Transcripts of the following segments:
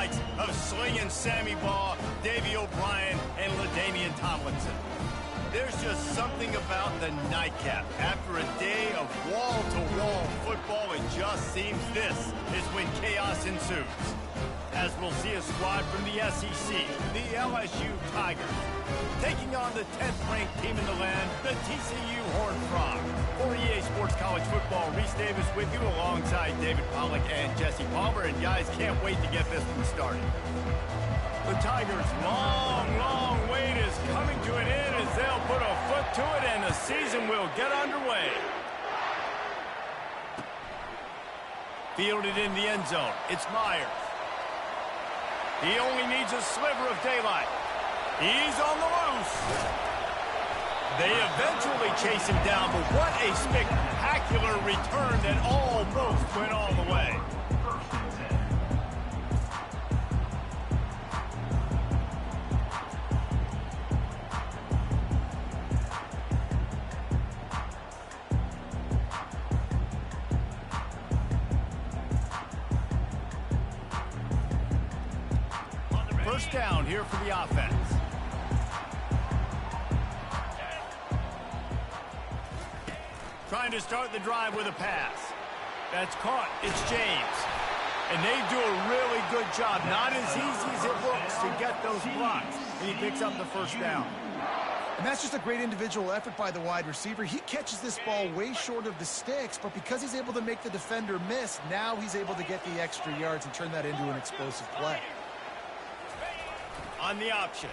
likes of Slingin' Sammy Baugh, Davey O'Brien, and LaDainian Tomlinson. There's just something about the nightcap. After a day of wall-to-wall football, it just seems this is when chaos ensues. As we'll see a squad from the SEC, the LSU Tigers, taking on the 10th-ranked team in the land, the TCU Horned Frogs. For EA Sports College Football, Reese Davis with you alongside David Pollack and Jesse Palmer, and guys, can't wait to get this one started. The Tigers' long wait is coming to an end as they'll put a foot to it and the season will get underway. Fielded in the end zone, it's Myers. He only needs a sliver of daylight. He's on the loose. They eventually chase him down, but what a spectacular return that almost went all the way. First down here for the offense. Trying to start the drive with a pass. That's caught. It's James. And they do a really good job. Not as easy as it looks to get those blocks. And he picks up the first down. And that's just a great individual effort by the wide receiver. He catches this ball way short of the sticks, but because he's able to make the defender miss, now he's able to get the extra yards and turn that into an explosive play. On the option.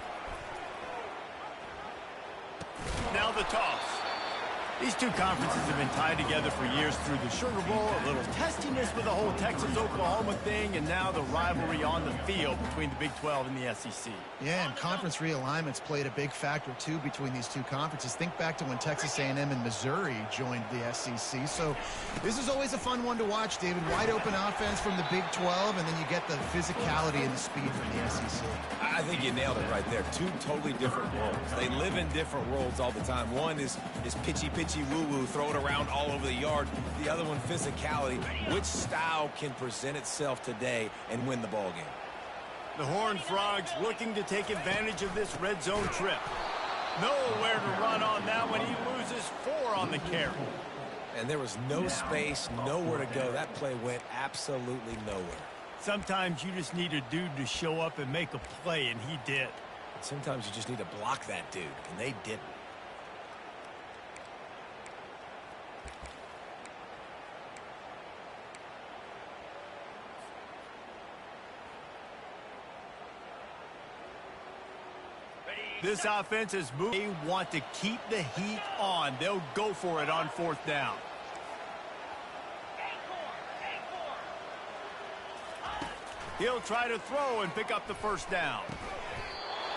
Now the toss. These two conferences have been tied together for years through the Sugar Bowl, a little testiness with the whole Texas-Oklahoma thing, and now the rivalry on the field between the Big 12 and the SEC. Yeah, and conference realignments played a big factor, too, between these two conferences. Think back to when Texas A&M and Missouri joined the SEC. So this is always a fun one to watch, David. Wide open offense from the Big 12, and then you get the physicality and the speed from the SEC. I think you nailed it right there. Two totally different worlds. They live in different worlds all the time. One is pitchy woo-woo, throw it around all over the yard. The other one, physicality. Which style can present itself today and win the ball game? The Horned Frogs looking to take advantage of this red zone trip. Nowhere to run on that one. He loses 4 on the carry. And there was no space, nowhere to go. That play went absolutely nowhere. Sometimes you just need a dude to show up and make a play, and he did. And sometimes you just need to block that dude, and they didn't. This offense is moving. They want to keep the heat on. They'll go for it on 4th down. He'll try to throw and pick up the first down.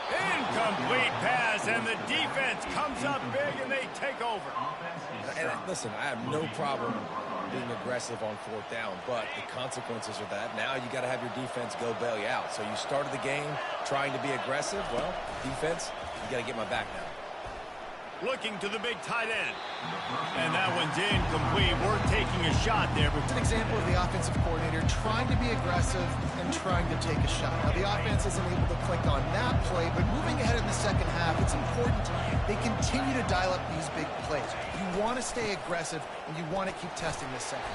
Incomplete pass, and the defense comes up big, and they take over. And listen, I have no problem being aggressive on 4th down, but the consequences of that, now you got to have your defense go bail you out. So you started the game trying to be aggressive. Well, defense, you got to get my back now. Looking to the big tight end. And that one's incomplete. We're taking a shot there. It's an example of the offensive coordinator trying to be aggressive and trying to take a shot. Now, the offense isn't able to click on that play, but moving ahead in the second half, it's important they continue to dial up these big plays. You want to stay aggressive, and you want to keep testing this second.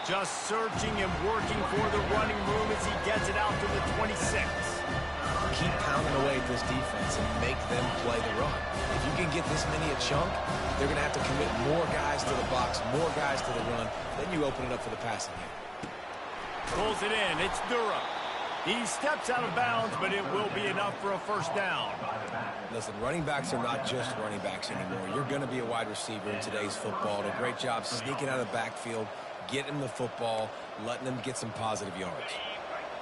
Just searching and working for the running room as he gets it out to the 26. Keep pounding away at this defense and make them play the run. If you can get this many a chunk, they're going to have to commit more guys to the box, more guys to the run. Then you open it up for the passing game. Pulls it in. It's Durham. He steps out of bounds, but it will be enough for a first down. Listen, running backs are not just running backs anymore. You're going to be a wide receiver in today's football. Did a great job sneaking out of the backfield, getting the football, letting them get some positive yards.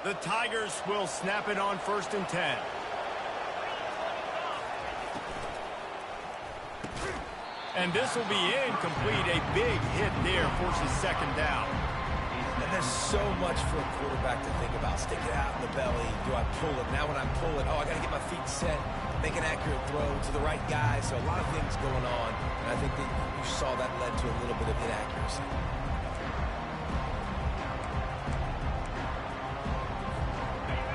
The Tigers will snap it on 1st and 10. And this will be incomplete. A big hit there forces 2nd down. And there's so much for a quarterback to think about. Stick it out in the belly. Do I pull it? Now when I pull it, I got to get my feet set, make an accurate throw to the right guy. So a lot of things going on. And I think that you saw that led to a little bit of inaccuracy.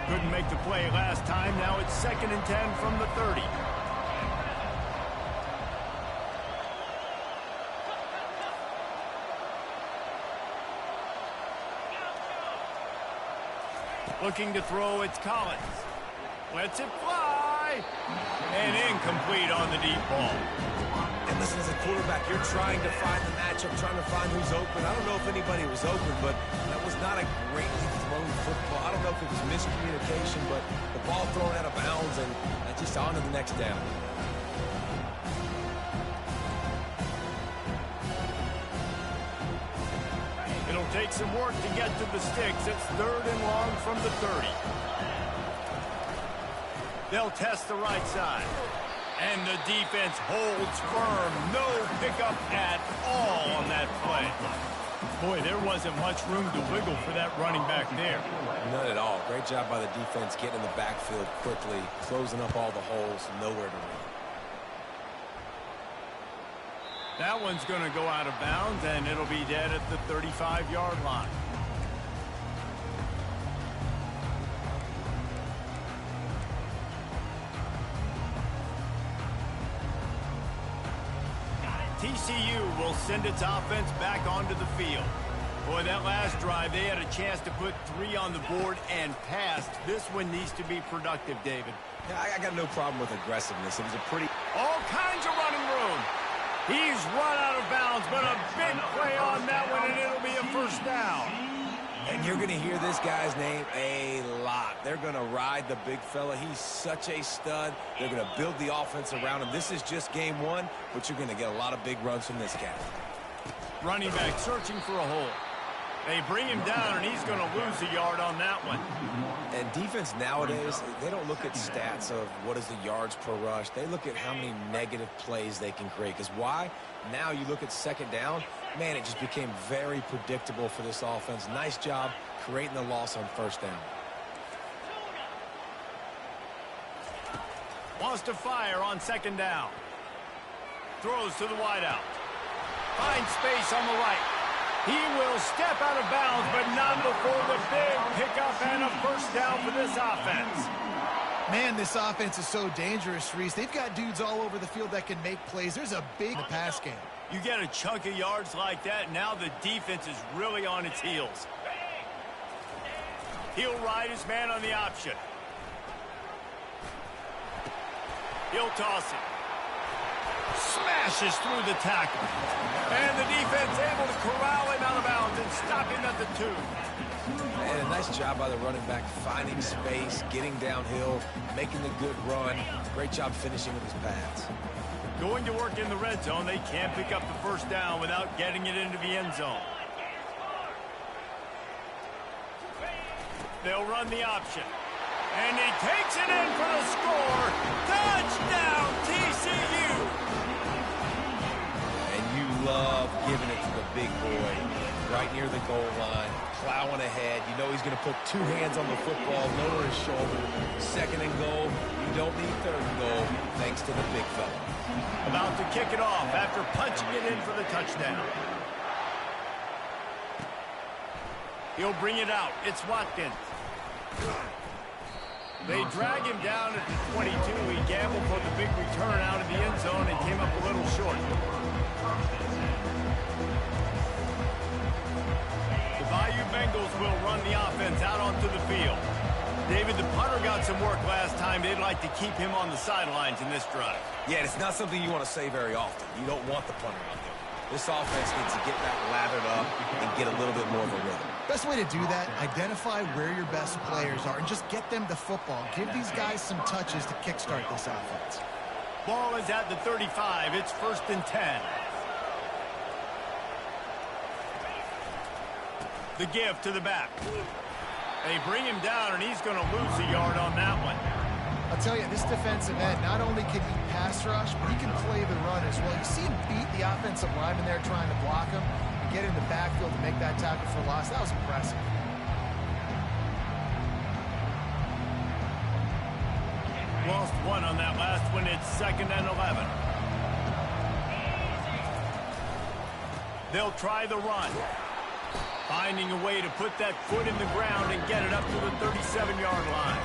Couldn't make the play last time. Now it's 2nd and 10 from the 30. Looking to throw, it's Collins. Lets it fly. And incomplete on the deep ball. And listen, as a quarterback, you're trying to find the matchup, trying to find who's open. I don't know if anybody was open, but that was not a greatly thrown football. I don't know if it was miscommunication, but the ball thrown out of bounds and just on to the next down. It'll take some work to get to the sticks. It's 3rd and long from the 30. They'll test the right side. And the defense holds firm. No pickup at all on that play. Boy, there wasn't much room to wiggle for that running back there. None at all. Great job by the defense getting in the backfield quickly, closing up all the holes, nowhere to run. That one's going to go out of bounds, and it'll be dead at the 35-yard line. TCU will send its offense back onto the field. Boy, that last drive, they had a chance to put 3 on the board and passed. This one needs to be productive, David. Yeah, I got no problem with aggressiveness. It was a pretty... All kinds of running room. He's run out of bounds, but a big play on that one, and it'll be a 1st down. And you're going to hear this guy's name a lot. They're going to ride the big fella. He's such a stud. They're going to build the offense around him. This is just game 1, but you're going to get a lot of big runs from this cat. Running back searching for a hole. They bring him down, and he's going to lose a yard on that one. And defense nowadays, they don't look at stats of what is the yards per rush. They look at how many negative plays they can create. Because why? Now you look at 2nd down, man, it just became very predictable for this offense. Nice job creating the loss on 1st down. Wants to fire on 2nd down. Throws to the wideout. Finds space on the right. He will step out of bounds, but not before the big pickup and a 1st down for this offense. Man, this offense is so dangerous, Reese. They've got dudes all over the field that can make plays. There's a big pass game. You get a chunk of yards like that, now the defense is really on its heels. He'll ride his man on the option. He'll toss it. Smashes through the tackle. And the defense able to corral him out of bounds and stop him at the 2. And a nice job by the running back, finding space, getting downhill, making the good run. Great job finishing with his pads. Going to work in the red zone, they can't pick up the 1st down without getting it into the end zone. They'll run the option. And he takes it in for the score. Touchdown, TCU! And you love giving it to the big boy right near the goal line, plowing ahead. You know he's going to put 2 hands on the football, lower his shoulder. 2nd and goal. You don't need 3rd and goal, thanks to the big fella. About to kick it off after punching it in for the touchdown. He'll bring it out. It's Watkins. They drag him down at the 22. He gambled for the big return out of the end zone and came up a little short. The Bayou Bengals will run the offense out onto the field. David, the punter got some work last time. They'd like to keep him on the sidelines in this drive. Yeah, it's not something you want to say very often. You don't want the punter out there. This offense needs to get back lathered up and get a little bit more of a rhythm. Best way to do that, identify where your best players are and just get them the football. Give these guys some touches to kickstart this offense. Ball is at the 35. It's 1st and 10. The give to the back. They bring him down, and he's going to lose a yard on that one. I'll tell you, this defensive end, not only can he pass rush, but he can play the run as well. You see him beat the offensive lineman there trying to block him and get in the backfield to make that tackle for loss. That was impressive. Lost 1 on that last one. It's 2nd and 11. They'll try the run. Finding a way to put that foot in the ground and get it up to the 37-yard line.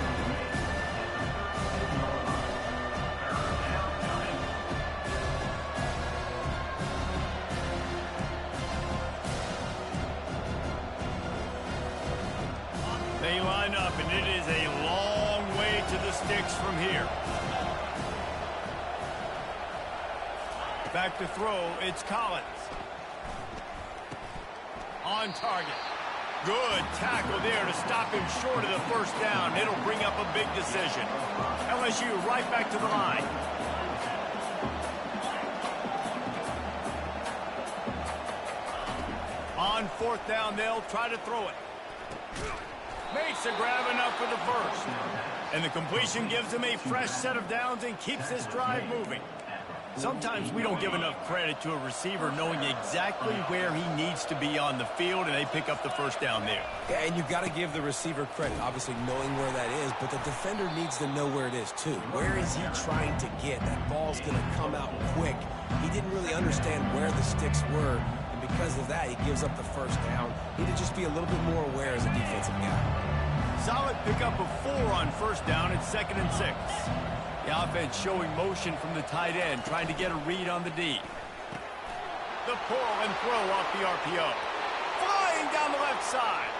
line up, and it is a long way to the sticks from here. Back to throw, it's Collins. On target. Good tackle there to stop him short of the first down. It'll bring up a big decision. LSU right back to the line. On fourth down, they'll try to throw it. Makes a grab enough for the first. And the completion gives them a fresh set of downs and keeps this drive moving. Sometimes we don't give enough credit to a receiver knowing exactly where he needs to be on the field, and they pick up the first down there. Yeah, and you've got to give the receiver credit, obviously knowing where that is, but the defender needs to know where it is too. Where is he trying to get? That ball's going to come out quick. He didn't really understand where the sticks were, and because of that, he gives up the first down. Need to just be a little bit more aware as a defensive guy. Solid pickup of 4 on first down. It's 2nd and 6. The offense showing motion from the tight end, trying to get a read on the D. The pull and throw off the RPO. Flying down the left side.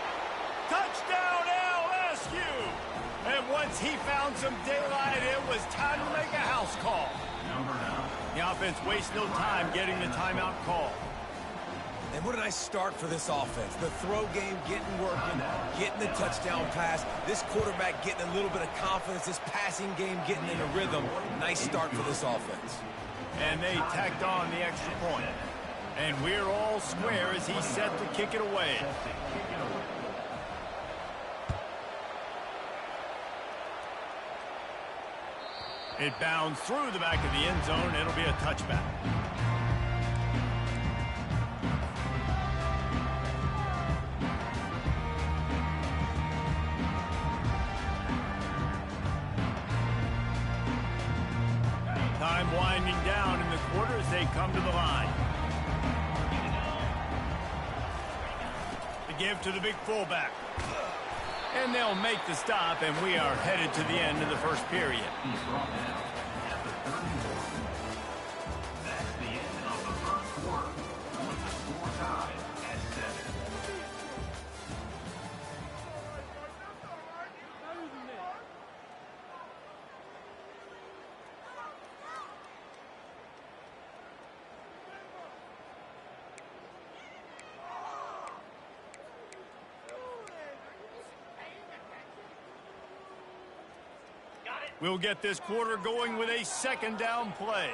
Touchdown LSU! And once he found some daylight, it was time to make a house call. The offense wastes no time getting the timeout call. And what a nice start for this offense. The throw game getting working, getting the touchdown pass. This quarterback getting a little bit of confidence. This passing game getting in a rhythm. Nice start for this offense. And they tacked on the extra point. And we're all square as he's set to kick it away. It bounds through the back of the end zone. It'll be a touchback. Time winding down in the quarter as they come to the line. The give to the big fullback. And they'll make the stop, and we are headed to the end of the first period. That's the end of the first quarter. With the score tied at 7. We'll get this quarter going with a 2nd down play.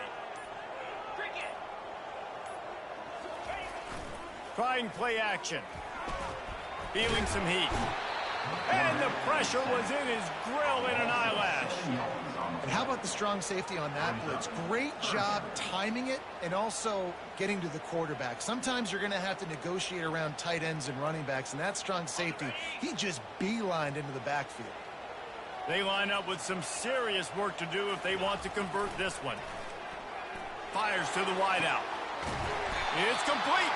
Trying play action. Feeling some heat. And the pressure was in his grill in an eyelash. And how about the strong safety on that blitz? Great job timing it and also getting to the quarterback. Sometimes you're going to have to negotiate around tight ends and running backs, and that strong safety, he just beelined into the backfield. They line up with some serious work to do if they want to convert this one. Fires to the wideout. It's complete.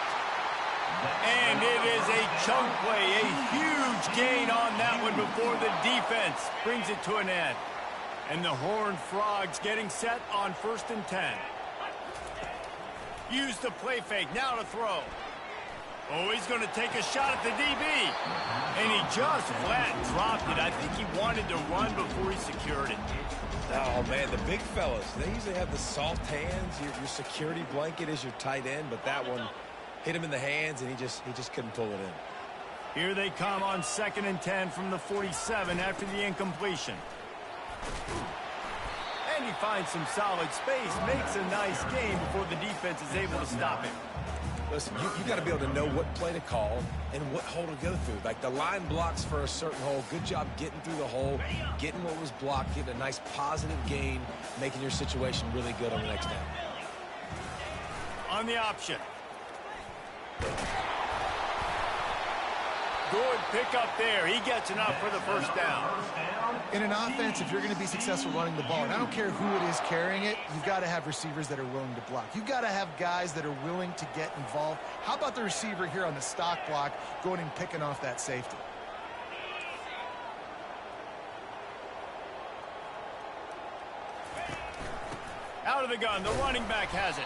And it is a chunk play, a huge gain on that one before the defense brings it to an end. And the Horned Frogs getting set on 1st and 10. Use the play fake, now to throw. Oh, he's going to take a shot at the DB. And he just flat dropped it. I think he wanted to run before he secured it. Oh, man, the big fellas, they usually have the soft hands. Your security blanket is your tight end, but that one hit him in the hands, and he just couldn't pull it in. Here they come on 2nd and 10 from the 47 after the incompletion. And he finds some solid space, makes a nice gain before the defense is able to stop him. Listen, you got to be able to know what play to call and what hole to go through. Like the line blocks for a certain hole. Good job getting through the hole, getting what was blocked, getting a nice positive gain, making your situation really good on the next down. On the option. Good pickup there. He gets enough for the first down. In an offense, if you're going to be successful running the ball, and I don't care who it is carrying it, you've got to have receivers that are willing to block. You've got to have guys that are willing to get involved. How about the receiver here on the stock block going and picking off that safety? Out of the gun, the running back has it.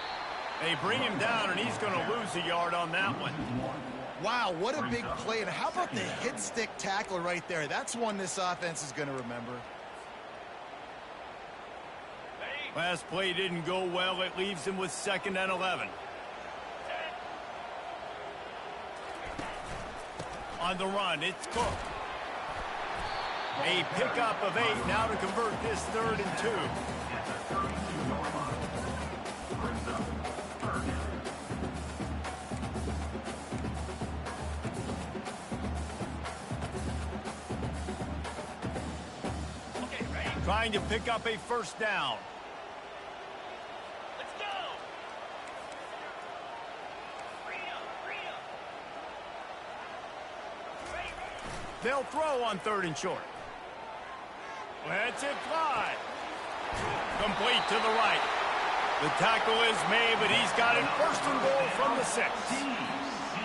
They bring him down, and he's going to lose a yard on that one. Wow, what a big play. And how about the hit stick tackle right there? That's one this offense is going to remember. Last play didn't go well. It leaves him with 2nd and 11. On the run, it's Cook. A pickup of 8 now to convert this 3rd and 2. Trying to pick up a 1st down. Let's go. They'll throw on 3rd and short. Let's it fly. Complete to the right. The tackle is made, but he's got it 1st and goal from the 6.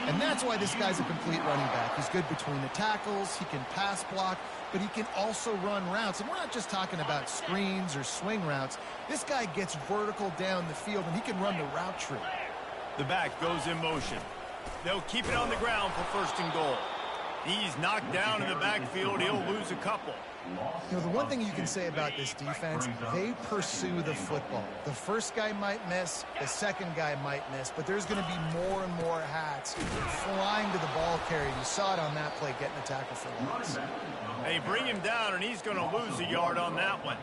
And that's why this guy's a complete running back. He's good between the tackles, he can pass block, but he can also run routes. And we're not just talking about screens or swing routes. This guy gets vertical down the field, and he can run the route tree. The back goes in motion. They'll keep it on the ground for 1st and goal. He's knocked down in the backfield. He'll lose a couple. You know, the one thing you can say about this defense, they pursue the football. The first guy might miss, the second guy might miss, but there's going to be more and more hats flying to the ball carrier. You saw it on that play, getting the tackle for loss. They bring him down, and he's going to lose a yard on that one.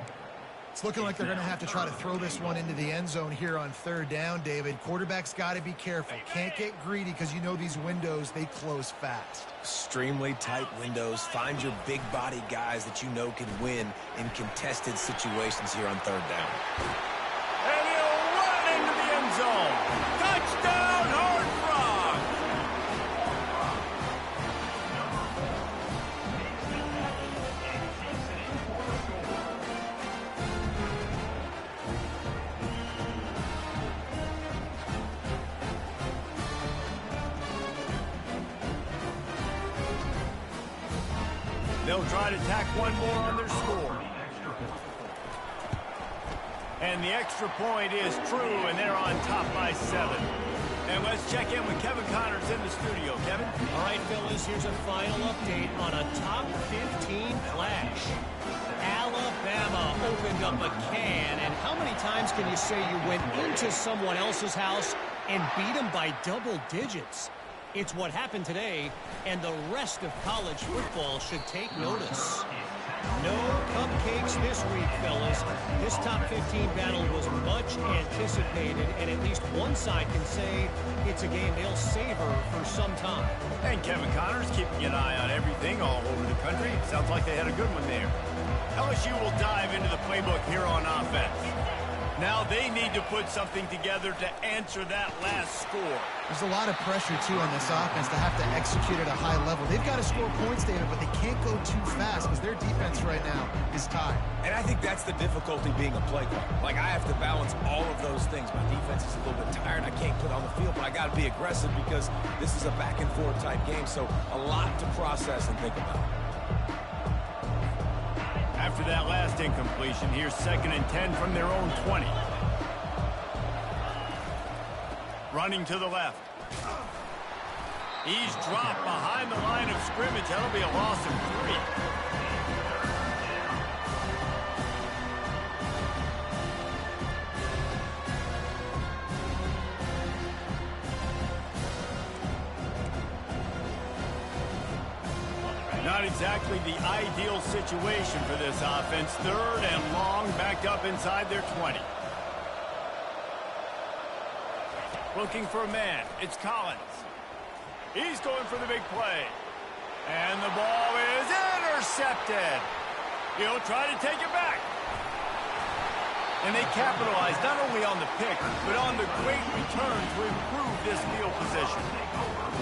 It's looking like they're going to have to try to throw this one into the end zone here on 3rd down, David. Quarterback's got to be careful. Can't get greedy because you know these windows, they close fast. Extremely tight windows. Find your big body guys that you know can win in contested situations here on 3rd down. And he'll run into the end zone. Touchdown, Hard Frog! They'll try to tack one more on their score. And the extra point is true, and they're on top by 7. And let's check in with Kevin Connors in the studio. Kevin? All right, fellas, here's a final update on a top 15 flash. Alabama opened up a can, and how many times can you say you went into someone else's house and beat them by double digits? It's what happened today, and the rest of college football should take notice. No cupcakes this week, fellas. This top 15 battle was much anticipated, and at least one side can say it's a game they'll savor for some time. And Kevin Connors keeping an eye on everything all over the country. Sounds like they had a good one there. LSU will dive into the playbook here on offense. Now they need to put something together to answer that last score. There's a lot of pressure, too, on this offense to have to execute at a high level. They've got to score points, David, but they can't go too fast because their defense right now is tied. And I think that's the difficulty being a play caller. Like, I have to balance all of those things. My defense is a little bit tired. I can't put on the field, but I got to be aggressive because this is a back-and-forth type game, so a lot to process and think about. After that last incompletion, here's 2nd and 10 from their own 20. Running to the left. He's dropped behind the line of scrimmage. That'll be a loss of 3. Not exactly the ideal situation for this offense. 3rd and long, backed up inside their 20. Looking for a man. It's Collins. He's going for the big play. And the ball is intercepted. He'll try to take it back. And they capitalize not only on the pick, but on the great return to improve this field position.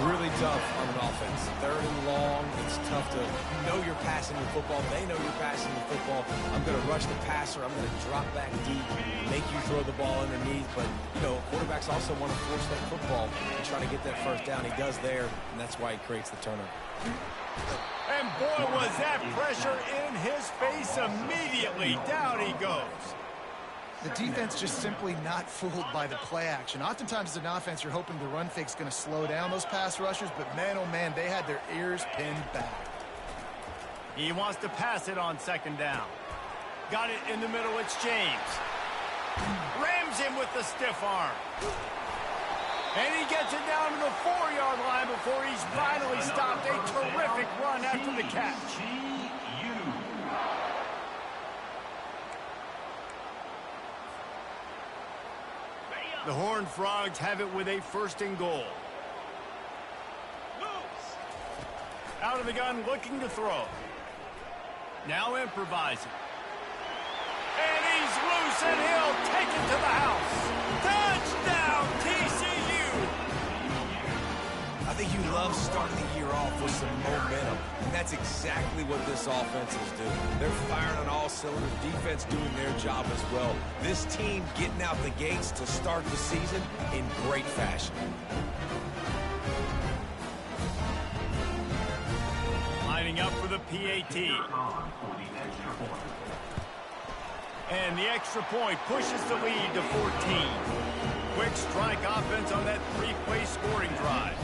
Really tough on an offense. 3rd and long. It's tough to know you're passing the football. They know you're passing the football. I'm going to rush the passer. I'm going to drop back deep, make you throw the ball underneath. But, you know, quarterbacks also want to force that football and try to get that 1st down. He does there, and that's why he creates the turnover. And boy, was that pressure in his face immediately. Down he goes. The defense just simply not fooled by the play action. Oftentimes as an offense, you're hoping the run fake's going to slow down those pass rushers, but man, oh man, they had their ears pinned back. He wants to pass it on second down. Got it in the middle, it's James. Rams him with the stiff arm. And he gets it down to the 4-yard line before he's finally stopped. A terrific run after the catch. The Horned Frogs have it with a 1st and goal. Out of the gun, looking to throw. Now improvising. And he's loose, and he'll take it to the house. Touchdown, TCU! I think you love starting the year off with some momentum, and that's exactly what this offense is doing. They're firing on all cylinders, defense doing their job as well. This team getting out the gates to start the season in great fashion. Lining up for the PAT. And the extra point pushes the lead to 14. Quick strike offense on that 3-play scoring drive.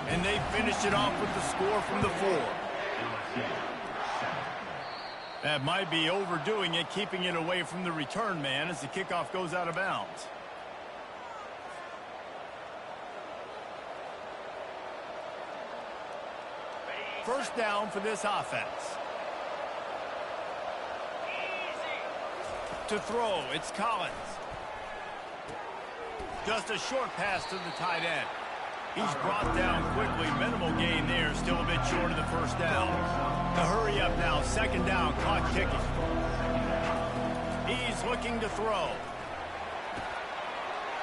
And they finish it off with the score from the 4. That might be overdoing it, keeping it away from the return man as the kickoff goes out of bounds. First down for this offense. To throw, it's Collins. Just a short pass to the tight end. He's brought down quickly. Minimal gain there. Still a bit short of the first down. The hurry up now. Second down. Clock ticking. He's looking to throw.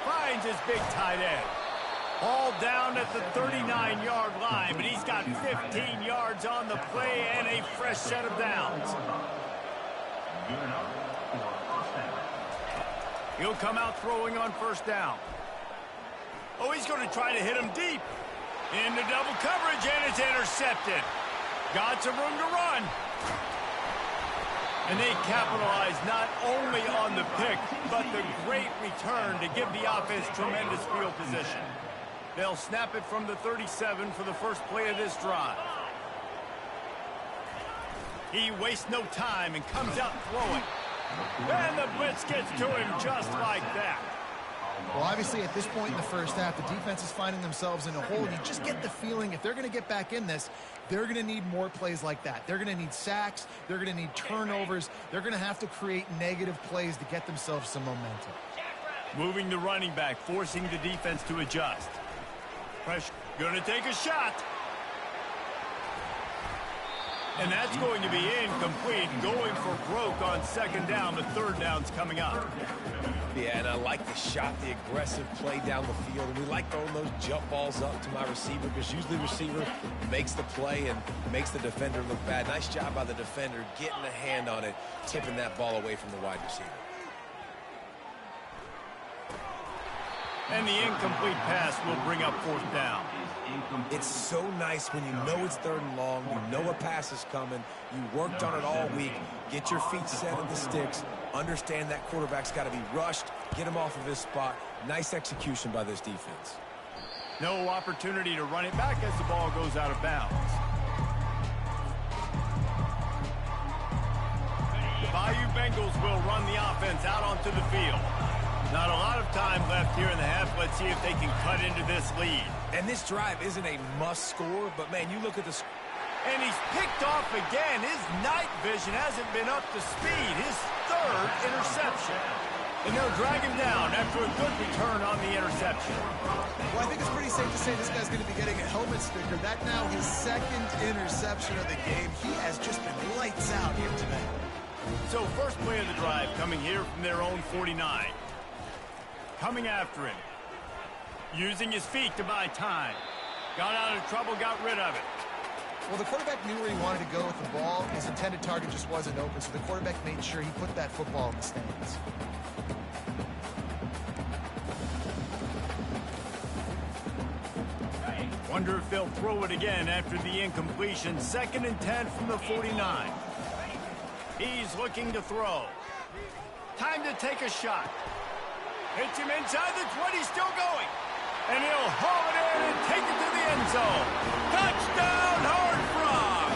Finds his big tight end. Ball down at the 39-yard line, but he's got 15 yards on the play and a fresh set of downs. He'll come out throwing on first down. Oh, he's going to try to hit him deep. Into double coverage, and it's intercepted. Got some room to run. And they capitalize not only on the pick, but the great return to give the offense tremendous field position. They'll snap it from the 37 for the first play of this drive. He wastes no time and comes out throwing. And the blitz gets to him just like that. Well, obviously, at this point in the first half, the defense is finding themselves in a hole. You just get the feeling if they're going to get back in this, they're going to need more plays like that. They're going to need sacks. They're going to need turnovers. They're going to have to create negative plays to get themselves some momentum. Moving the running back, forcing the defense to adjust. Pressure. Going to take a shot. And that's going to be incomplete. Going for broke on second down. The third down's coming up. Yeah, and I like the shot, the aggressive play down the field. And we like throwing those jump balls up to my receiver because usually the receiver makes the play and makes the defender look bad. Nice job by the defender getting a hand on it, tipping that ball away from the wide receiver. And the incomplete pass will bring up fourth down. It's so nice when you know it's third and long, you know a pass is coming, you worked on it all week, get your feet set at the sticks, understand that quarterback's got to be rushed, get him off of his spot. Nice execution by this defense. No opportunity to run it back as the ball goes out of bounds. The Bayou Bengals will run the offense out onto the field. Not a lot of time left here in the half. Let's see if they can cut into this lead. And this drive isn't a must score, but man, you look at this. And he's picked off again. His night vision hasn't been up to speed. His third interception. And they'll drag him down after a good return on the interception. Well, I think it's pretty safe to say this guy's going to be getting a helmet sticker. That now his second interception of the game. He has just been lights out here today. So first play of the drive coming here from their own 49. Coming after him. Using his feet to buy time. Got out of trouble, got rid of it. Well, the quarterback knew where he wanted to go with the ball. His intended target just wasn't open, so the quarterback made sure he put that football in the stands. Wonder if they'll throw it again after the incompletion. 2nd and 10 from the 49. He's looking to throw. Time to take a shot. Hits him inside the 20, still going. And he'll haul it in and take it to the end zone. Touchdown, Horned Frog!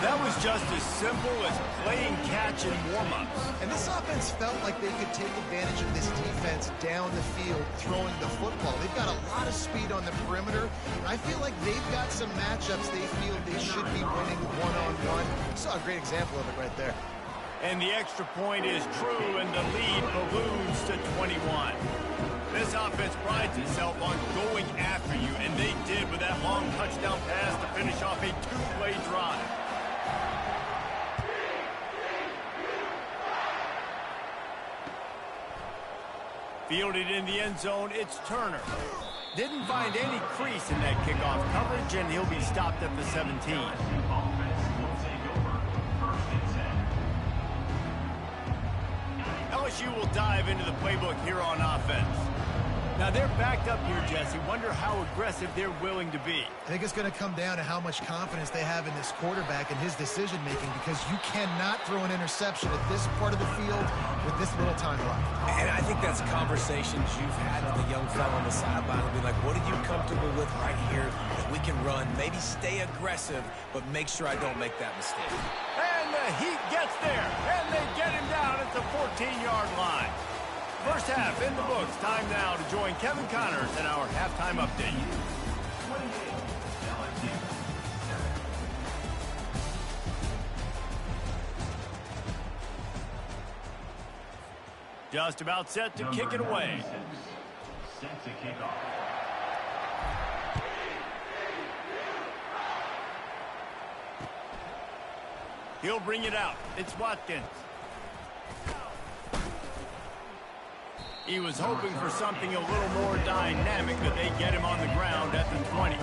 That was just as simple as playing catch in warm-ups. And this offense felt like they could take advantage of this defense down the field throwing the football. They've got a lot of speed on the perimeter. And I feel like they've got some matchups they feel they should be winning one-on-one. You saw a great example of it right there. And the extra point is true, and the lead balloons to 21. This offense prides itself on going after you, and they did with that long touchdown pass to finish off a two-play drive. Fielded in the end zone, it's Turner. Didn't find any crease in that kickoff coverage, and he'll be stopped at the 17. LSU will dive into the playbook here on offense. Now, they're backed up here, Jesse. Wonder how aggressive they're willing to be. I think it's going to come down to how much confidence they have in this quarterback and his decision-making, because you cannot throw an interception at this part of the field with this little time left. And I think that's conversations you've had with the young fella on the sideline. Will be like, what are you comfortable with right here that we can run? Maybe stay aggressive, but make sure I don't make that mistake. And the Heat gets there, and they get him down at the 14-yard line. First half in the books. Time now to join Kevin Connors in our halftime update. Just about set to kick it away. Set to kick off. He'll bring it out. It's Watkins. He was hoping for something a little more dynamic, but they get him on the ground at the 20.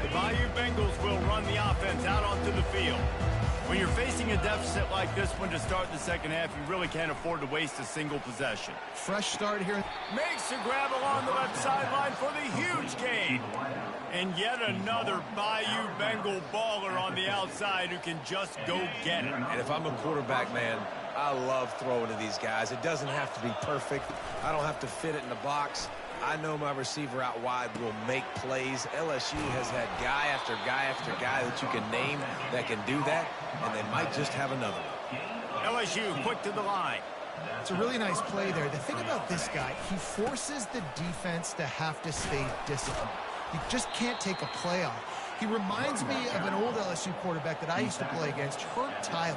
The Bayou Bengals will run the offense out onto the field. When you're facing a deficit like this one to start the second half, you really can't afford to waste a single possession. Fresh start here. Makes the grab along the left sideline for the huge gain. And yet another Bayou Bengal baller on the outside who can just go get it. And if I'm a quarterback, man, I love throwing to these guys. It doesn't have to be perfect. I don't have to fit it in the box. I know my receiver out wide will make plays. LSU has had guy after guy after guy that you can name that can do that, and they might just have another one. LSU quick to the line. It's a really nice play there. The thing about this guy, he forces the defense to have to stay disciplined. You just can't take a play off. He reminds me of an old LSU quarterback that I used to play against, Herb Tyler.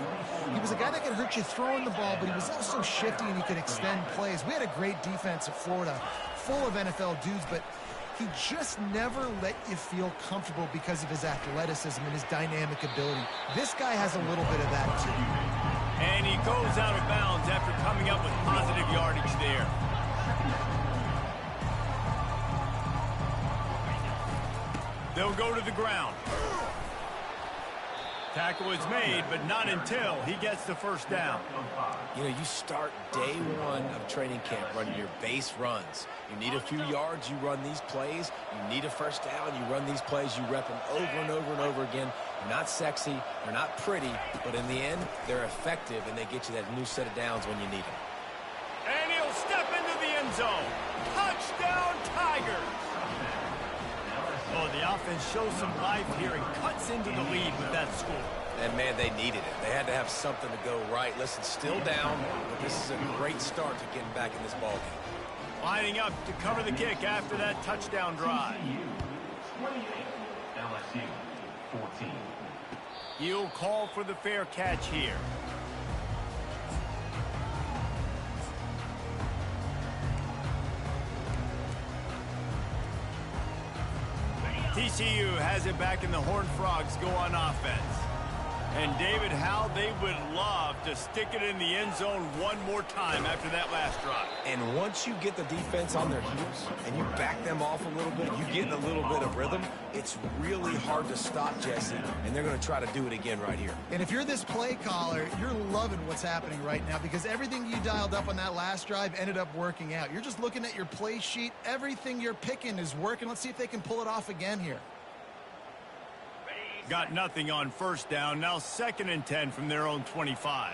He was a guy that could hurt you throwing the ball, but he was also shifty and he could extend plays. We had a great defense at Florida, full of NFL dudes, but he just never let you feel comfortable because of his athleticism and his dynamic ability. This guy has a little bit of that too. And he goes out of bounds after coming up with positive yardage there. They'll go to the ground. Tackle is made, but not until he gets the first down. You know, you start day one of training camp running your base runs. You need a few yards, you run these plays. You need a first down, you run these plays. You rep them over and over and over again. They're not sexy, they're not pretty, but in the end, they're effective, and they get you that new set of downs when you need them. And he'll step into the end zone. Touchdown, Tigers! Oh, the offense shows some life here and cuts into the lead with that score. And, man, they needed it. They had to have something to go right. Listen, still down, but this is a great start to getting back in this ballgame. Lining up to cover the kick after that touchdown drive. 28, LSU 14. He'll call for the fair catch here. TCU has it back, and the Horned Frogs go on offense. And, David, how they would love to stick it in the end zone one more time after that last drive. And once you get the defense on their heels and you back them off a little bit, you get in a little bit of rhythm, it's really hard to stop, Jesse, and they're going to try to do it again right here. And if you're this play caller, you're loving what's happening right now, because everything you dialed up on that last drive ended up working out. You're just looking at your play sheet. Everything you're picking is working. Let's see if they can pull it off again here. Got nothing on first down. Now 2nd and 10 from their own 25.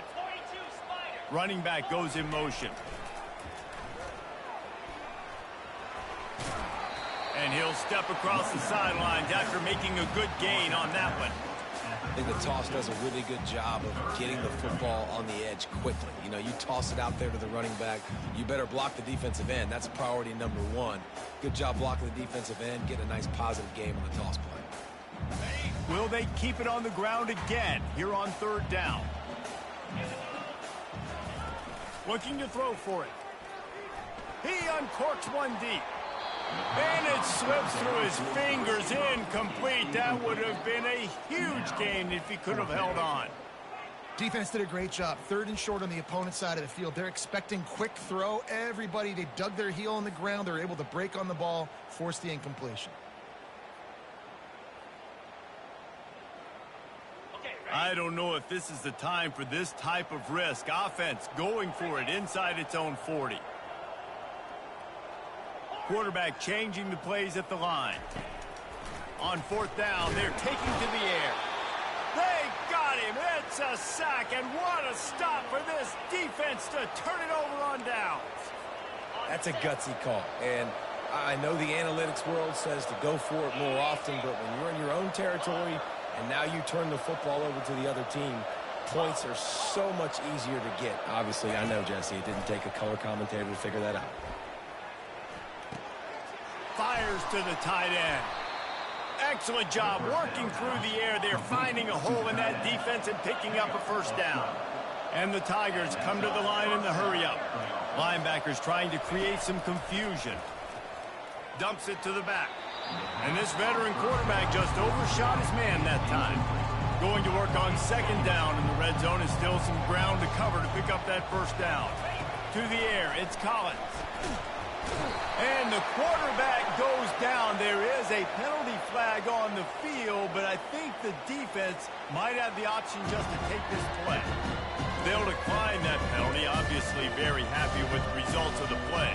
Running back goes in motion. And he'll step across the sidelines after making a good gain on that one. I think the toss does a really good job of getting the football on the edge quickly. You know, you toss it out there to the running back, you better block the defensive end. That's priority number 1. Good job blocking the defensive end, get a nice positive game on the toss play. Will they keep it on the ground again here on 3rd down? Looking to throw for it. He uncorks one deep. And it slips through his fingers, incomplete. That would have been a huge gain if he could have held on. Defense did a great job. 3rd and short on the opponent's side of the field. They're expecting quick throw. Everybody, they dug their heel on the ground. They're able to break on the ball, force the incompletion. I don't know if this is the time for this type of risk. Offense going for it inside its own 40. Quarterback changing the plays at the line. On 4th down, they're taking to the air. They got him. It's a sack, and what a stop for this defense to turn it over on downs. That's a gutsy call, and I know the analytics world says to go for it more often, but when you're in your own territory and now you turn the football over to the other team, points are so much easier to get. Obviously, I know, Jesse, it didn't take a color commentator to figure that out. Fires to the tight end. Excellent job working through the air. They're finding a hole in that defense and picking up a 1st down. And the Tigers come to the line in the hurry-up. Linebackers trying to create some confusion. Dumps it to the back. And this veteran quarterback just overshot his man that time. Going to work on 2nd down, and the red zone is still some ground to cover to pick up that 1st down. To the air, it's Collins. And the quarterback goes down. There is a penalty flag on the field, but I think the defense might have the option just to take this play. They'll decline that penalty, obviously very happy with the results of the play.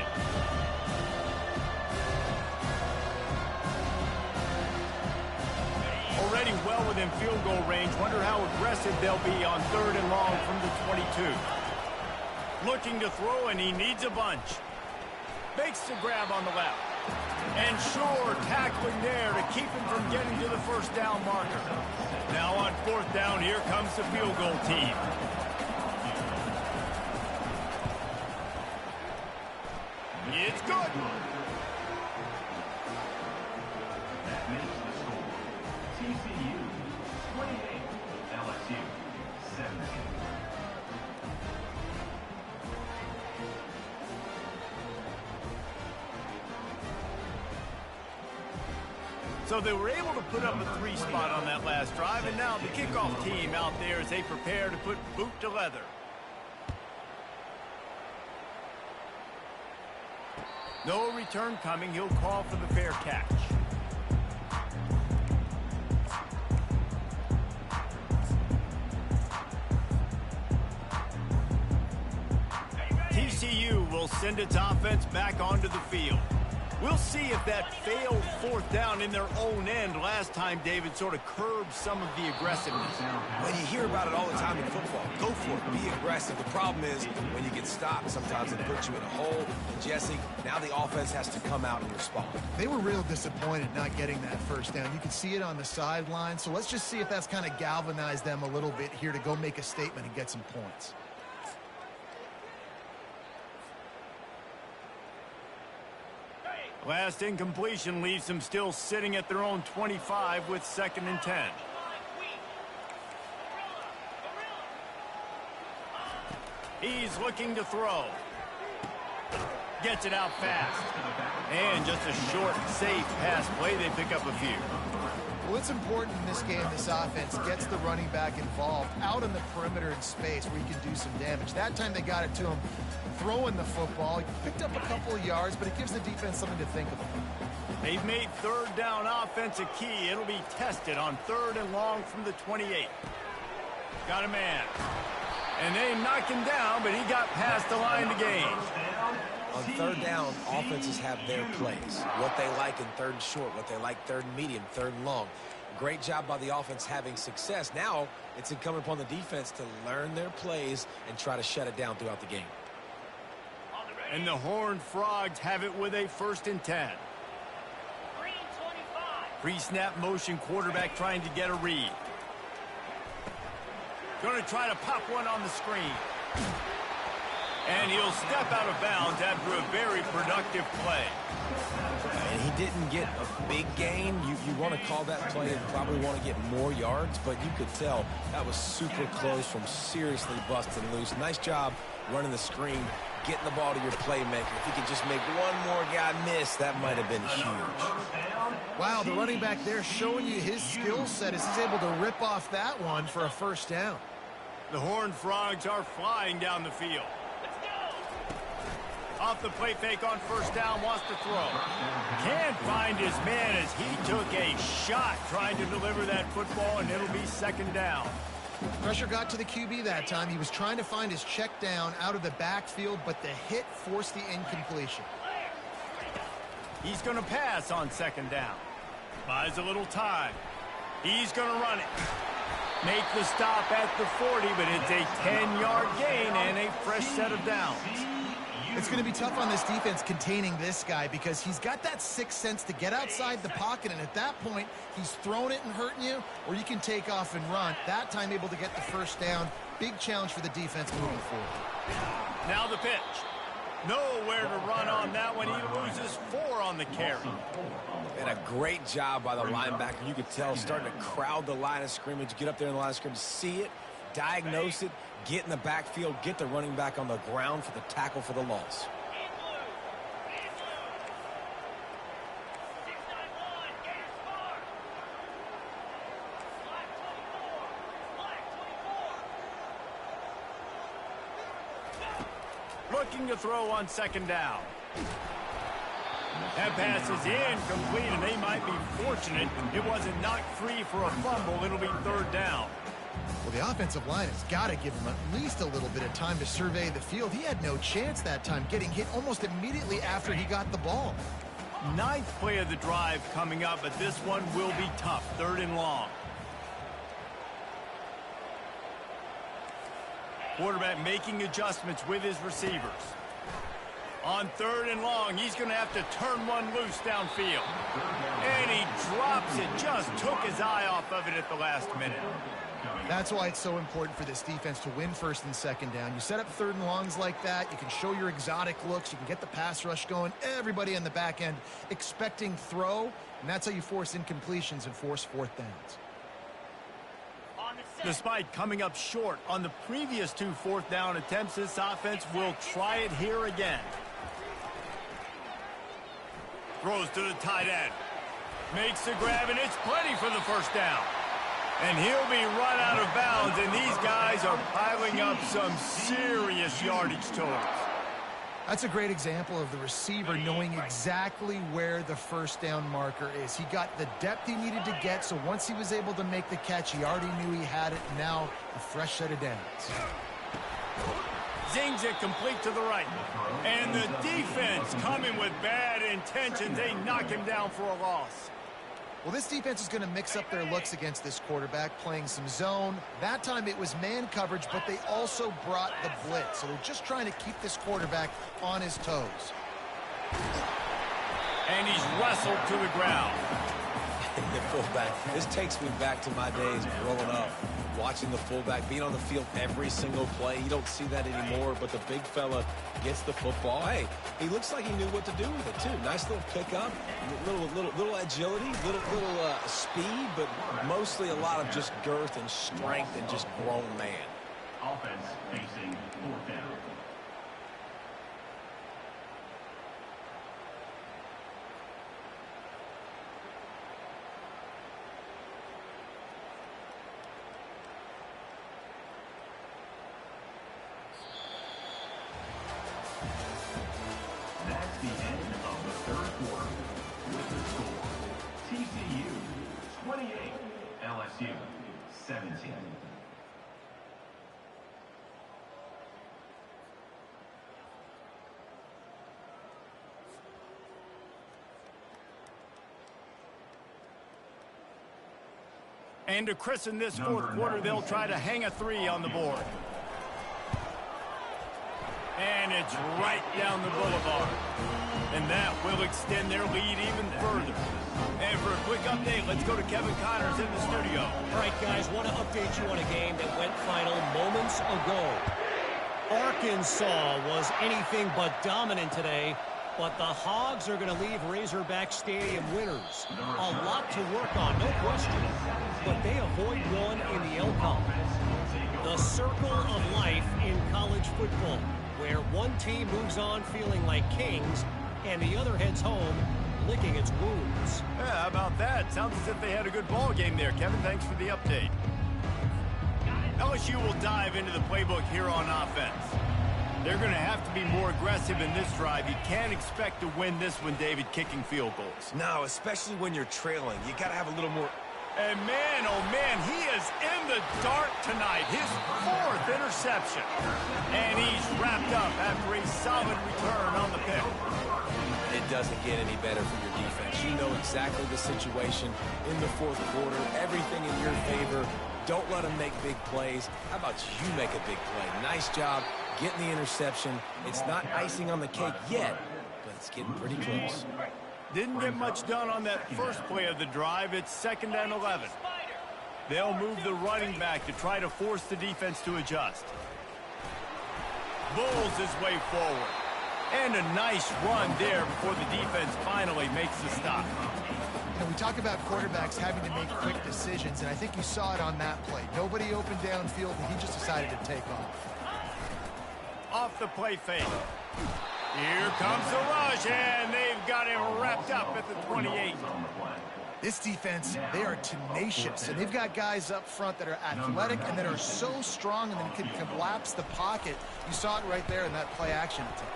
Already well within field goal range. Wonder how aggressive they'll be on 3rd and long from the 22. Looking to throw, and he needs a bunch. Makes the grab on the left. And sure, tackling there to keep him from getting to the 1st down marker. Now on 4th down, here comes the field goal team. It's good. That makes the score. TCU 28, LSU 17. So they were able to put up a 3 spot on that last drive, and now the kickoff team out there as they prepare to put boot to leather. No return coming. He'll call for the fair catch. TCU will send its offense back onto the field. We'll see if that failed 4th down in their own end last time, David, sort of curbed some of the aggressiveness. Well, you hear about it all the time in football. Go for it. Be aggressive. The problem is when you get stopped, sometimes it puts you in a hole. And Jesse, now the offense has to come out and respond. They were real disappointed not getting that 1st down. You can see it on the sideline. So let's just see if that's kind of galvanized them a little bit here to go make a statement and get some points. Last incompletion leaves them still sitting at their own 25 with 2nd and 10. He's looking to throw. Gets it out fast. And just a short, safe pass play. They pick up a few. Well, it's important in this game, this offense gets the running back involved out on the perimeter in space where he can do some damage. That time they got it to him throwing the football. He picked up a couple of yards, but it gives the defense something to think about. They've made 3rd down offense a key. It'll be tested on 3rd and long from the 28. Got a man. And they knocked him down, but he got past the line to gain. On 3rd down, offenses have their plays. What they like in 3rd and short, what they like 3rd and medium, 3rd and long. Great job by the offense having success. Now it's incumbent upon the defense to learn their plays and try to shut it down throughout the game. And the Horned Frogs have it with a 1st and 10. Pre-snap motion, quarterback trying to get a read. Going to try to pop one on the screen. And he'll step out of bounds after a very productive play. And he didn't get a big gain. You want to call that play and probably want to get more yards, but you could tell that was super close from seriously busting loose. Nice job running the screen, getting the ball to your playmaker. If he could just make one more guy miss, that might have been huge. Wow, the running back there showing you his skill set as he's able to rip off that one for a 1st down. The Horned Frogs are flying down the field. Off the play fake on 1st down, wants to throw. Can't find his man as he took a shot trying to deliver that football, and it'll be 2nd down. Pressure got to the QB that time. He was trying to find his check down out of the backfield, but the hit forced the incompletion. He's going to pass on 2nd down. Buys a little time. He's going to run it. Make the stop at the 40, but it's a 10-yard gain and a fresh set of downs. It's going to be tough on this defense containing this guy because he's got that 6th sense to get outside the pocket, and at that point, he's throwing it and hurting you, or you can take off and run. That time able to get the 1st down. Big challenge for the defense moving forward. Now the pitch. Nowhere to run on that one. He loses 4 on the carry. And a great job by the linebacker. You could tell starting to crowd the line of scrimmage, get up there in the line of scrimmage, see it, diagnose it, get in the backfield, get the running back on the ground for the tackle for the loss. Looking to throw on 2nd down. That pass is incomplete, and they might be fortunate it wasn't knocked free for a fumble. It'll be 3rd down. Well, the offensive line has got to give him at least a little bit of time to survey the field. He had no chance that time, getting hit almost immediately after he got the ball. 9th play of the drive coming up, but this one will be tough. 3rd and long. Quarterback making adjustments with his receivers. On 3rd and long, he's going to have to turn one loose downfield. And he drops it, just took his eye off of it at the last minute. That's why it's so important for this defense to win 1st and 2nd down. You set up 3rd and longs like that, you can show your exotic looks, you can get the pass rush going, everybody on the back end expecting throw, and that's how you force incompletions and force 4th downs. Despite coming up short on the previous 2 4th down attempts, this offense will try it here again. Throws to the tight end. Makes the grab, and it's plenty for the 1st down. And he'll be run out of bounds, and these guys are piling up some serious yardage totals. That's a great example of the receiver knowing exactly where the 1st down marker is. He got the depth he needed to get, so once he was able to make the catch, he already knew he had it. Now, a fresh set of downs. Zings it complete to the right. And the defense coming with bad intentions. They knock him down for a loss. Well, this defense is going to mix up their looks against this quarterback, playing some zone. That time it was man coverage, but they also brought the blitz. So they're just trying to keep this quarterback on his toes. And he's wrestled to the ground. The fullback. This takes me back to my days growing up, watching the fullback being on the field every single play. You don't see that anymore, but the big fella gets the football. Hey, he looks like he knew what to do with it, too. Nice little pickup, little agility, little speed, but mostly a lot of just girth and strength and just grown man. Offense facing 4th down. That's the end of the 3rd quarter with the score. TCU 28, LSU 17. And to christen this fourth quarter, they'll try to hang a three on the board. And it's right down the boulevard. And that will extend their lead even further. And for a quick update, let's go to Kevin Connors in the studio. All right, guys, want to update you on a game that went final moments ago. Arkansas was anything but dominant today, but the Hogs are going to leave Razorback Stadium winners. A lot to work on, no question, but they avoid one in the outcome. The circle of life in college football, where one team moves on feeling like kings and the other heads home licking its wounds. Yeah, how about that? Sounds as if they had a good ball game there. Kevin, thanks for the update. LSU will dive into the playbook here on offense. They're going to have to be more aggressive in this drive. You can't expect to win this one, David, kicking field goals. No, especially when you're trailing. You got to have a little more... And man, oh man, he is in the dark tonight. His fourth interception. And he's wrapped up after a solid return on the pick. It doesn't get any better for your defense. You know exactly the situation in the fourth quarter. Everything in your favor. Don't let them make big plays. How about you make a big play? Nice job getting the interception. It's not icing on the cake yet, but it's getting pretty close. Didn't get much done on that first play of the drive. It's 2nd and 11. They'll move the running back to try to force the defense to adjust. Bulls his way forward. And a nice run there before the defense finally makes the stop. And we talk about quarterbacks having to make quick decisions, and I think you saw it on that play. Nobody opened downfield, and he just decided to take off. Off the play fake. Here comes the rush, and they've got him wrapped up at the 28. This defense, they are tenacious, and they've got guys up front that are athletic and that are so strong and then can collapse the pocket. You saw it right there in that play action attempt.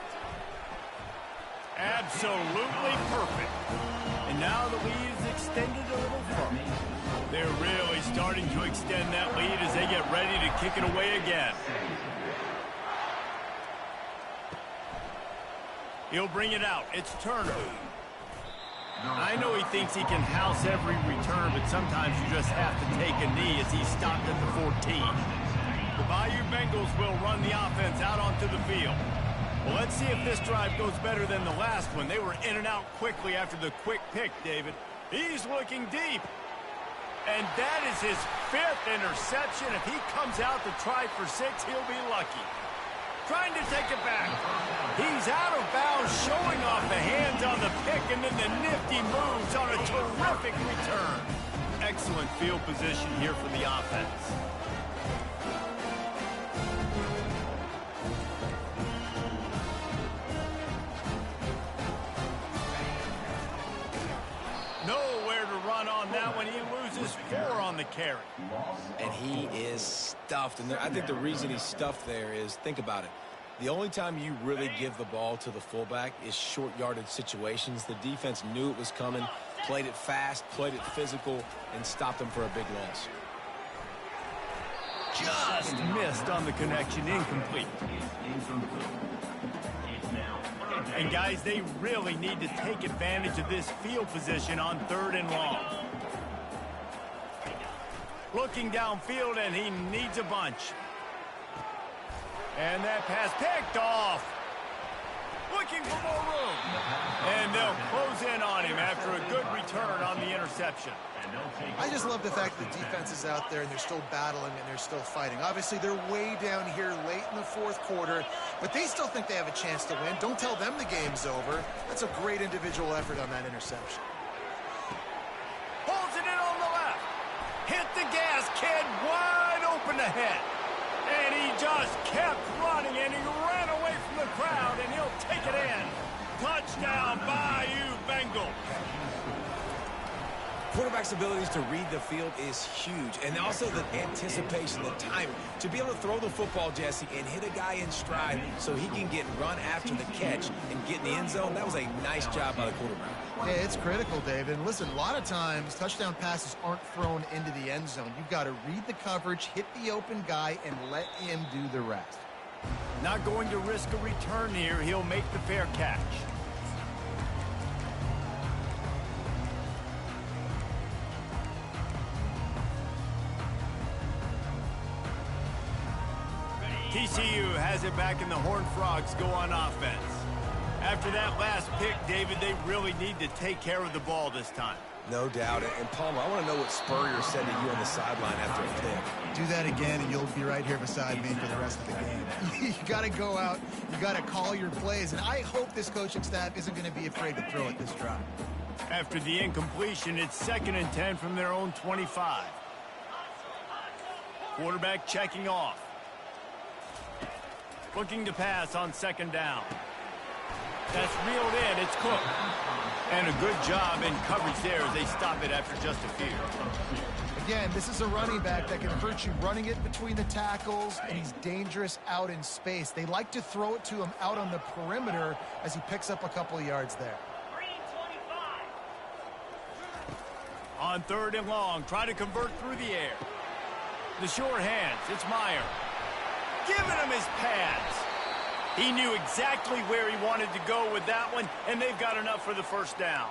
Absolutely perfect. And now the lead is extended a little further. They're really starting to extend that lead as they get ready to kick it away again. He'll bring it out. It's Turner. I know he thinks he can house every return, but sometimes you just have to take a knee as he stopped at the 14. The Bayou Bengals will run the offense out onto the field. Well, let's see if this drive goes better than the last one. They were in and out quickly after the quick pick, David. He's looking deep. And that is his 5th interception. If he comes out to try for 6, he'll be lucky. Trying to take it back. He's out of bounds, showing off the hands on the pick, and then the nifty moves on a terrific return. Excellent field position here for the offense. Nowhere to run on that one. He loses 4 on the carry. And he is stuffed. And I think the reason he's stuffed there is, think about it. The only time you really give the ball to the fullback is short yardage situations. The defense knew it was coming, played it fast, played it physical, and stopped him for a big loss. Just missed on the connection, incomplete. And guys, they really need to take advantage of this field position on 3rd and long. Looking downfield, and he needs a bunch. And that pass picked off. Looking for more room. And they'll close in on him after a good return on the interception. I just love the fact that the defense is out there and they're still battling and they're still fighting. Obviously, they're way down here late in the fourth quarter, but they still think they have a chance to win. Don't tell them the game's over. That's a great individual effort on that interception. Holds it in on the left. Hit the gas, kid. Wide open ahead. And he just kept running, and he ran away from the crowd, and he'll take it in. Touchdown, Bayou Bengals. Quarterback's abilities to read the field is huge, and also the anticipation, the timing. To be able to throw the football, Jesse, and hit a guy in stride so he can get run after the catch and get in the end zone, that was a nice job by the quarterback. Yeah, it's critical, David. And listen, a lot of times touchdown passes aren't thrown into the end zone. You've got to read the coverage, hit the open guy, and let him do the rest. Not going to risk a return here. He'll make the fair catch. TCU has it back, and the Horned Frogs go on offense. After that last pick, David, they really need to take care of the ball this time. No doubt. And Palmer, I want to know what Spurrier said to you on the sideline after a pick. Do that again, and you'll be right here beside me for the rest of the game. You got to go out. You got to call your plays, and I hope this coaching staff isn't going to be afraid to throw it this drive. After the incompletion, it's 2nd and 10 from their own 25. Quarterback checking off. Looking to pass on 2nd down. That's reeled in. It's Cook. And a good job in coverage there as they stop it after just a few. Again, this is a running back that can hurt you running it between the tackles, and he's dangerous out in space. They like to throw it to him out on the perimeter as he picks up a couple of yards there. On 3rd and long, try to convert through the air. The short hands, it's Meyer. Giving him his pads. He knew exactly where he wanted to go with that one, and they've got enough for the 1st down.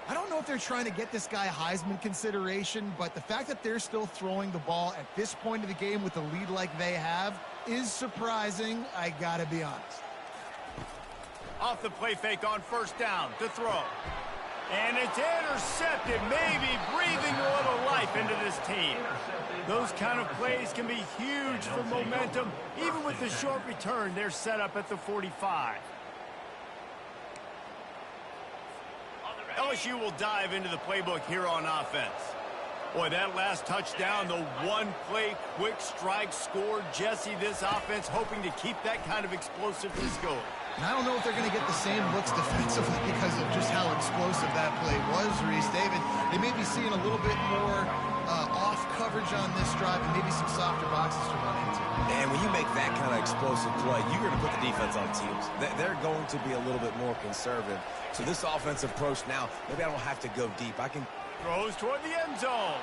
I don't know if they're trying to get this guy Heisman consideration, but the fact that they're still throwing the ball at this point of the game with the lead like they have is surprising, I gotta be honest. Off the play fake on 1st down to throw. And it's intercepted, maybe breathing a little life into this team. Those kind of plays can be huge for momentum. Even with the short return, they're set up at the 45. LSU will dive into the playbook here on offense. Boy, that last touchdown, the one-play quick strike score. Jesse, this offense hoping to keep that kind of explosiveness going. And I don't know if they're going to get the same looks defensively because of just how explosive that play was, Reese. David, they may be seeing a little bit more off coverage on this drive and maybe some softer boxes to run into. And when you make that kind of explosive play, you're going to put the defense on teams. They're going to be a little bit more conservative. So this offensive approach now, maybe I don't have to go deep. I can... Throws toward the end zone.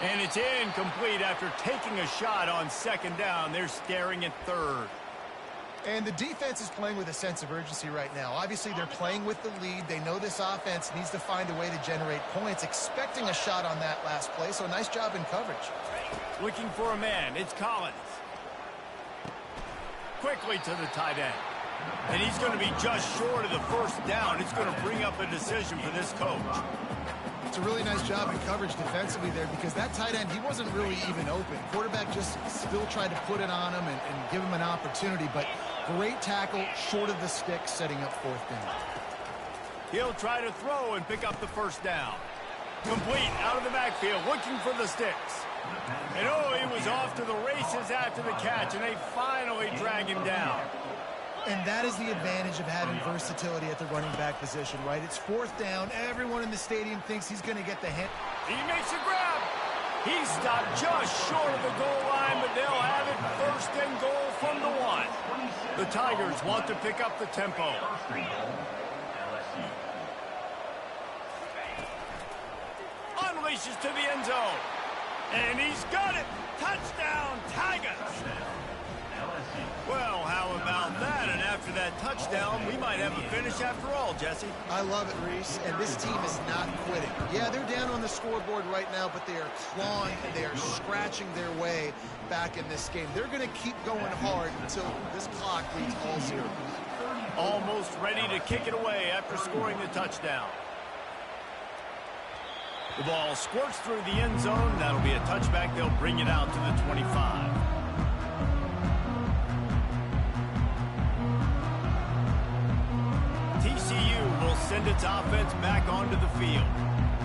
And it's incomplete after taking a shot on 2nd down. They're staring at 3rd. And the defense is playing with a sense of urgency right now. Obviously, they're playing with the lead. They know this offense needs to find a way to generate points, expecting a shot on that last play. So nice job in coverage. Looking for a man. It's Collins. Quickly to the tight end. And he's going to be just short of the 1st down. It's going to bring up a decision for this coach. It's a really nice job in coverage defensively there because that tight end, he wasn't really even open. Quarterback just still tried to put it on him and give him an opportunity, but great tackle short of the stick, setting up 4th down. He'll try to throw and pick up the 1st down. Complete out of the backfield, looking for the sticks. And oh, he was off to the races after the catch, and they finally drag him down. And that is the advantage of having versatility at the running back position, right? It's 4th down. Everyone in the stadium thinks he's going to get the hit. He makes a grab. He stopped just short of the goal line, but they'll have it 1st and goal from the 1. The Tigers want to pick up the tempo. Unleashes to the end zone. And he's got it. Touchdown, Tigers. Well, how about that? And after that touchdown, we might have a finish after all, Jesse. I love it, Reese. And this team is not quitting. Yeah, they're down on the scoreboard right now, but they are clawing and they are scratching their way back in this game. They're going to keep going hard until this clock reads all zeros. Almost ready to kick it away after scoring the touchdown. The ball squirts through the end zone. That'll be a touchback. They'll bring it out to the 25. TCU will send its offense back onto the field.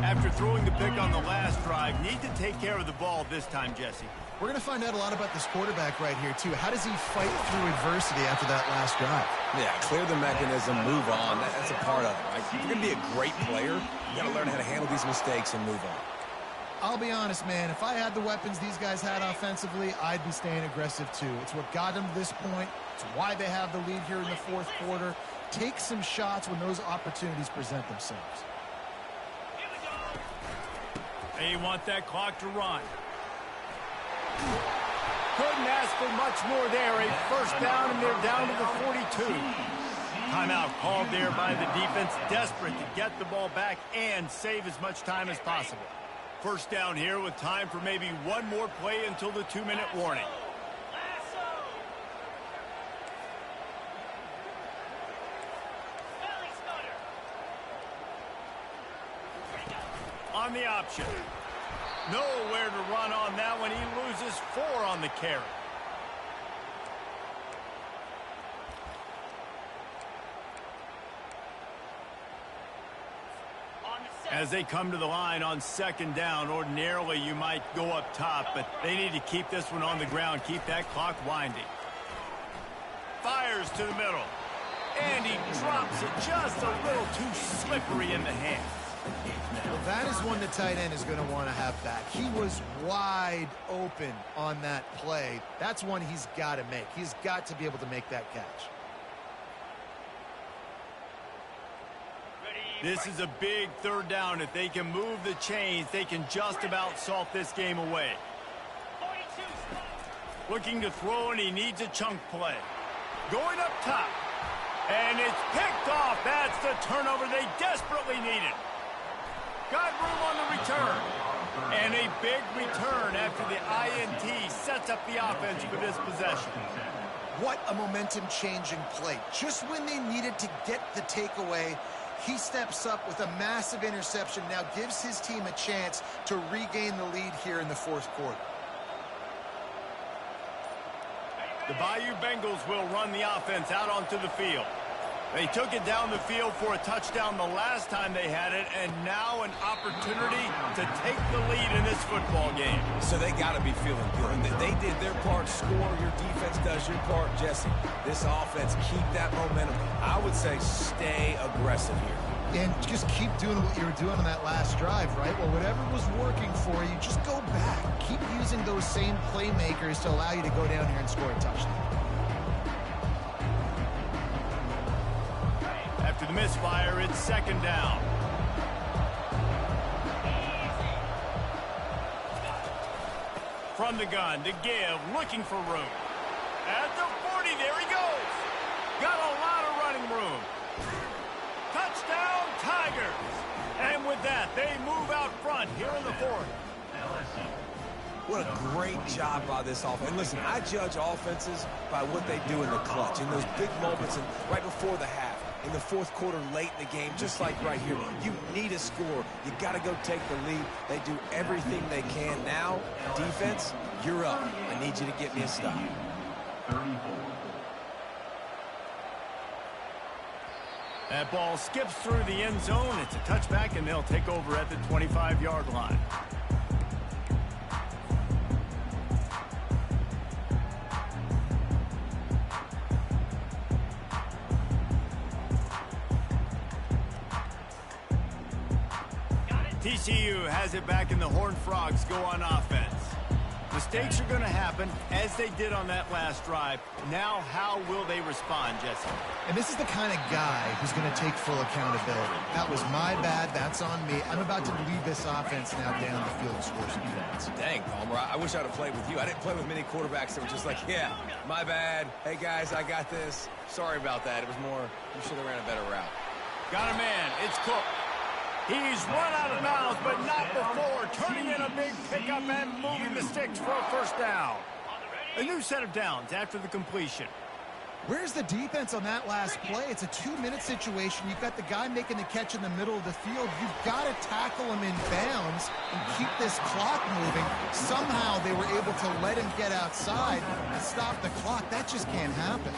After throwing the pick on the last drive, need to take care of the ball this time, Jesse. We're going to find out a lot about this quarterback right here, too. How does he fight through adversity after that last drive? Yeah, clear the mechanism, move on. That's a part of it, right? If you're going to be a great player, you got to learn how to handle these mistakes and move on. I'll be honest, man. If I had the weapons these guys had offensively, I'd be staying aggressive, too. It's what got them to this point. It's why they have the lead here in the 4th quarter. Take some shots when those opportunities present themselves. They want that clock to run. Couldn't ask for much more there. A 1st down, and they're down to the 42. Timeout called there by the defense, desperate to get the ball back and save as much time as possible. 1st down here with time for maybe one more play until the 2-minute warning. on the option. Nowhere to run on that one. He loses 4 on the carry. As they come to the line on 2nd down, ordinarily you might go up top, but they need to keep this one on the ground, keep that clock winding. Fires to the middle, and he drops it just a little too slippery in the hands. Well, that is one the tight end is going to want to have back. He was wide open on that play. That's one he's got to make. He's got to be able to make that catch. This is a big 3rd down. If they can move the chains, they can just about salt this game away. Looking to throw, and he needs a chunk play. Going up top. And it's picked off. That's the turnover they desperately needed. Got room on the return. And a big return after the INT sets up the offense for this possession. What a momentum-changing play. Just when they needed to get the takeaway, he steps up with a massive interception, now gives his team a chance to regain the lead here in the 4th quarter. The Bayou Bengals will run the offense out onto the field. They took it down the field for a touchdown the last time they had it, and now an opportunity to take the lead in this football game. So they got to be feeling good. They did their part, score. Your defense does your part, Jesse. This offense, keep that momentum. I would say stay aggressive here. And just keep doing what you were doing on that last drive, right? Well, whatever was working for you, just go back. Keep using those same playmakers to allow you to go down here and score a touchdown. After the misfire, it's 2nd down. From the gun to give, looking for room. At the 40, there he goes. Got a lot of running room. Touchdown, Tigers. And with that, they move out front here in the 4th. What a great job by this offense. And listen, I judge offenses by what they do in the clutch, in those big moments and right before the half. In the 4th quarter, late in the game, just like right here. You need a score. You got to go take the lead. They do everything they can. Now, defense, you're up. I need you to get me a stop. 34. That ball skips through the end zone. It's a touchback, and they'll take over at the 25-yard line. TCU has it back, and the Horned Frogs go on offense. Mistakes are going to happen, as they did on that last drive. Now, how will they respond, Jesse? And this is the kind of guy who's going to take full accountability. That was my bad. That's on me. I'm about to lead this offense now down the field and score some points. Dang, Palmer, I wish I'd have played with you. I didn't play with many quarterbacks that were just like, yeah, my bad. Hey, guys, I got this. Sorry about that. It was more, you should have ran a better route. Got a man. It's Cook. He's run out of bounds, but not before. Turning in a big pickup and moving the sticks for a 1st down. A new set of downs after the completion. Where's the defense on that last play? It's a 2-minute situation. You've got the guy making the catch in the middle of the field. You've got to tackle him in bounds and keep this clock moving. Somehow they were able to let him get outside and stop the clock. That just can't happen.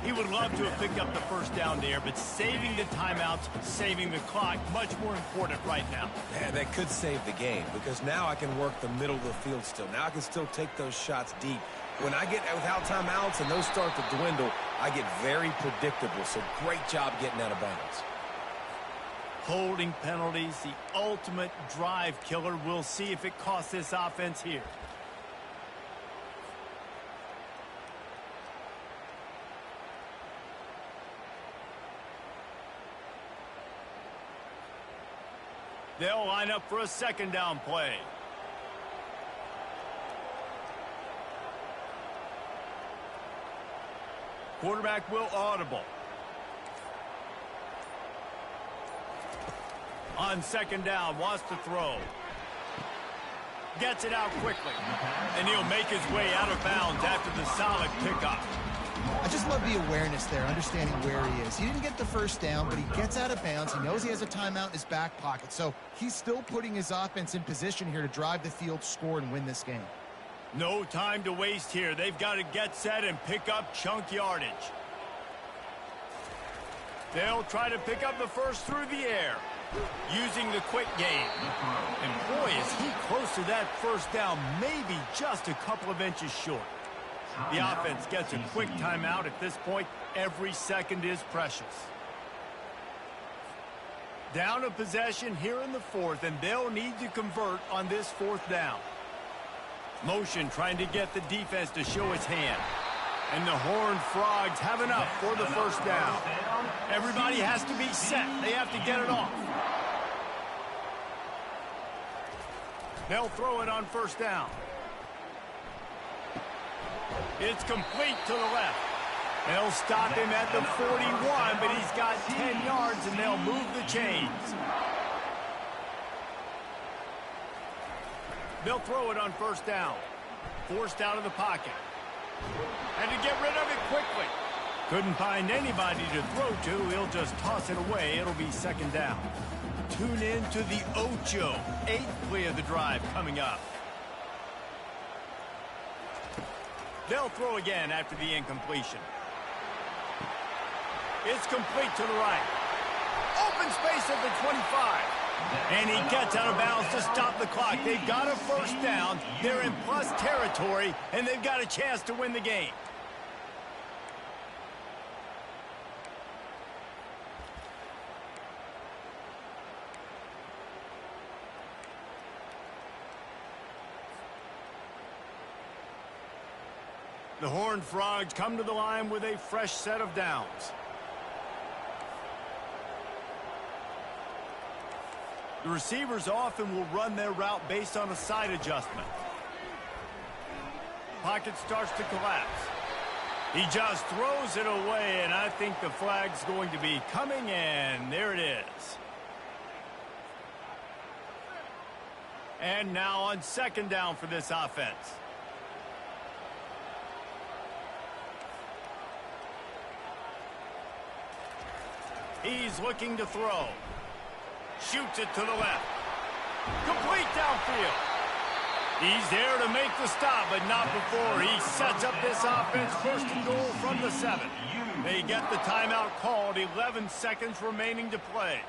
He would love to have picked up the 1st down there, but saving the timeouts, saving the clock, much more important right now. Yeah, that could save the game, because now I can work the middle of the field still. Now I can still take those shots deep. When I get without timeouts and those start to dwindle, I get very predictable. So great job getting out of bounds. Holding penalties, the ultimate drive killer. We'll see if it costs this offense here. They'll line up for a 2nd down play. Quarterback will audible. On 2nd down, wants to throw. Gets it out quickly. And he'll make his way out of bounds after the solid pickup. I just love the awareness there, understanding where he is. He didn't get the first down, but he gets out of bounds. He knows he has a timeout in his back pocket, so he's still putting his offense in position here to drive the field, score, and win this game. No time to waste here. They've got to get set and pick up chunk yardage. They'll try to pick up the first through the air, using the quick game. And boy, is he close to that first down, maybe just a couple of inches short. The offense gets a quick timeout at this point. Every second is precious. Down a possession here in the fourth, and they'll need to convert on this fourth down. Motion trying to get the defense to show its hand. And the Horned Frogs have enough for the first down. Everybody has to be set. They have to get it off. They'll throw it on first down. It's complete to the left. They'll stop him at the 41, but he's got 10 yards, and they'll move the chains. They'll throw it on first down. Forced out of the pocket. And to get rid of it quickly. Couldn't find anybody to throw to. He'll just toss it away. It'll be second down. Tune in to the Ocho. 8th play of the drive coming up. They'll throw again after the incompletion. It's complete to the right. Open space at the 25. And he gets out of bounds to stop the clock. They've got a first down. They're in plus territory, and they've got a chance to win the game. The Horned Frogs come to the line with a fresh set of downs. The receivers often will run their route based on a side adjustment. Pocket starts to collapse. He just throws it away, and I think the flag's going to be coming, and there it is. And now on second down for this offense. He's looking to throw. Shoots it to the left. Complete downfield. He's there to make the stop, but not before he sets up this offense. First and goal from the 7. They get the timeout called. 11 seconds remaining to play.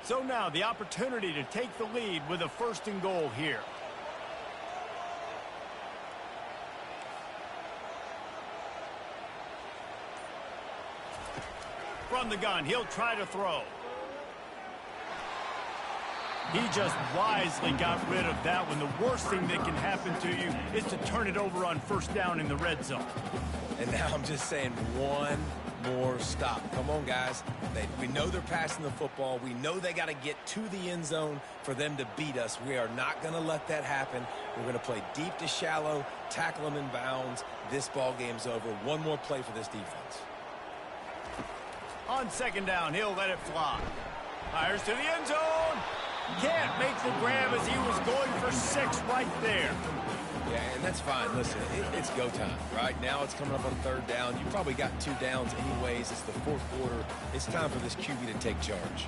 So now the opportunity to take the lead with a first and goal here. From the gun, he'll try to throw. He just wisely got rid of that one. The worst thing that can happen to you is to turn it over on first down in the red zone. And now I'm just saying one more stop. Come on, guys. We know they're passing the football. We know they got to get to the end zone for them to beat us. We are not going to let that happen. We're going to play deep to shallow, tackle them in bounds. This ball game's over. One more play for this defense. On second down, he'll let it fly. Fires to the end zone. Can't make the grab as he was going for 6 right there. Yeah, and that's fine. Listen, it's go time. Right now it's coming up on third down. You probably got 2 downs anyways. It's the fourth quarter. It's time for this QB to take charge.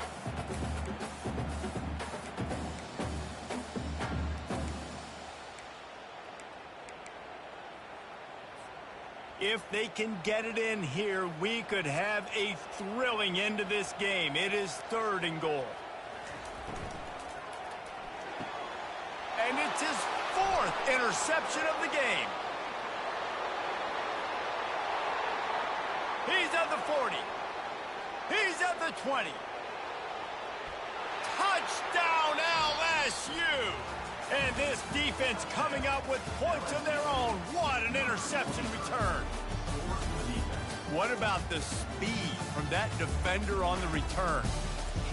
If they can get it in here, we could have a thrilling end to this game. It is third and goal. And it's his 4th interception of the game. He's at the 40. He's at the 20. Touchdown LSU. And this defense coming up with points of their own. What an interception return. What about the speed from that defender on the return?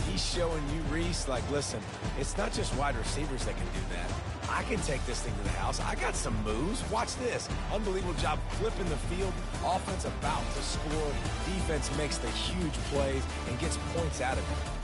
He's showing you, Reese, like, listen, it's not just wide receivers that can do that. I can take this thing to the house. I got some moves. Watch this. Unbelievable job flipping the field. Offense about to score. Defense makes the huge plays and gets points out of it.